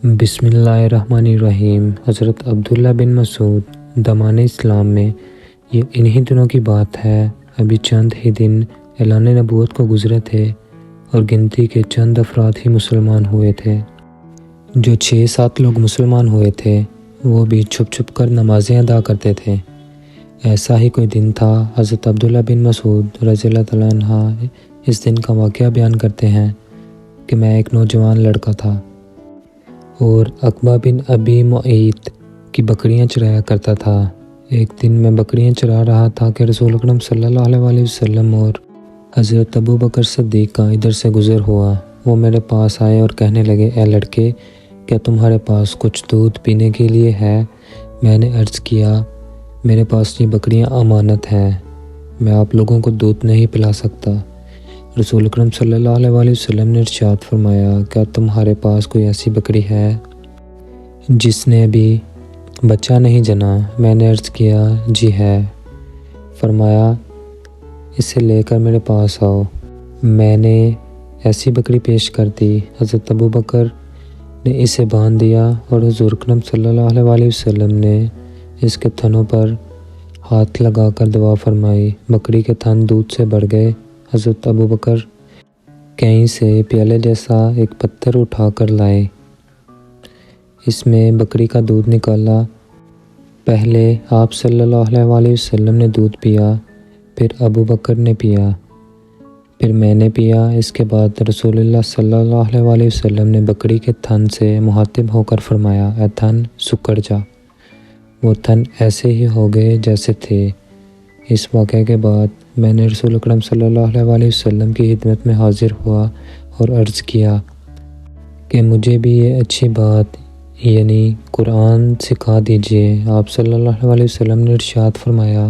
بسم اللہ الرحمن الرحیم۔ حضرت عبداللہ بن مسعود دامان اسلام میں یہ انہی دنوں کی بات ہے۔ ابھی چند ہی دن اعلان نبوت کو گزرے تھے اور گنتی کے چند افراد ہی مسلمان ہوئے تھے۔ جو 6-7 لوگ مسلمان ہوئے تھے وہ بھی چھپ چھپ کر نمازیں ادا کرتے تھے۔ ایسا ہی کوئی دن تھا۔ حضرت عبداللہ بن مسعود رضی اللہ تعالیٰ عنہ اس دن کا واقعہ بیان کرتے ہیں کہ میں ایک نوجوان لڑکا تھا اور عقبہ بن ابی معیط کی بکریاں چرایا کرتا تھا۔ ایک دن میں بکریاں چرا رہا تھا کہ رسول اکرم صلی اللہ علیہ وسلم اور حضرت ابوبکر صدیق کا ادھر سے گزر ہوا۔ وہ میرے پاس آئے اور کہنے لگے، اے لڑکے، کیا تمہارے پاس کچھ دودھ پینے کے لیے ہے؟ میں نے عرض کیا، میرے پاس یہ بکریاں امانت ہیں، میں آپ لوگوں کو دودھ نہیں پلا سکتا۔ رسول اکرم صلی اللہ علیہ وسلم نے ارشاد فرمایا، کیا تمہارے پاس کوئی ایسی بکری ہے جس نے ابھی بچہ نہیں جنا؟ میں نے عرض کیا، جی ہے۔ فرمایا، اسے لے کر میرے پاس آؤ۔ میں نے ایسی بکری پیش کر دی۔ حضرت ابوبکر نے اسے باندھ دیا اور حضور اکرم صلی اللہ علیہ وسلم نے اس کے تھنوں پر ہاتھ لگا کر دعا فرمائی۔ بکری کے تھن دودھ سے بھر گئے۔ حضرت ابوبکر کہیں سے پیالے جیسا ایک پتھر اٹھا کر لائے، اس میں بکری کا دودھ نکالا۔ پہلے آپ صلی اللہ علیہ وسلم نے دودھ پیا، پھر ابوبکر نے پیا، پھر میں نے پیا۔ اس کے بعد رسول اللہ صلی اللہ علیہ وسلم نے بکری کے تھن سے مخاطب ہو کر فرمایا، اے تھن سکڑ جا۔ وہ تھن ایسے ہی ہو گئے جیسے تھے۔ اس واقعے کے بعد میں نے رسول اکرم صلی اللہ علیہ وسلم کی خدمت میں حاضر ہوا اور عرض کیا کہ مجھے بھی یہ اچھی بات یعنی قرآن سکھا دیجئے۔ آپ صلی اللہ علیہ وسلم نے ارشاد فرمایا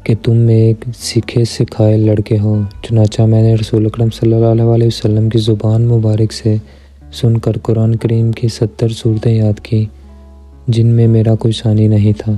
کہ تم ایک سیکھے سکھائے لڑکے ہو۔ چنانچہ میں نے رسول اکرم صلی اللہ علیہ وسلم کی زبان مبارک سے سن کر قرآن کریم کی 70 سورتیں یاد کی جن میں میرا کوئی ثانی نہیں تھا۔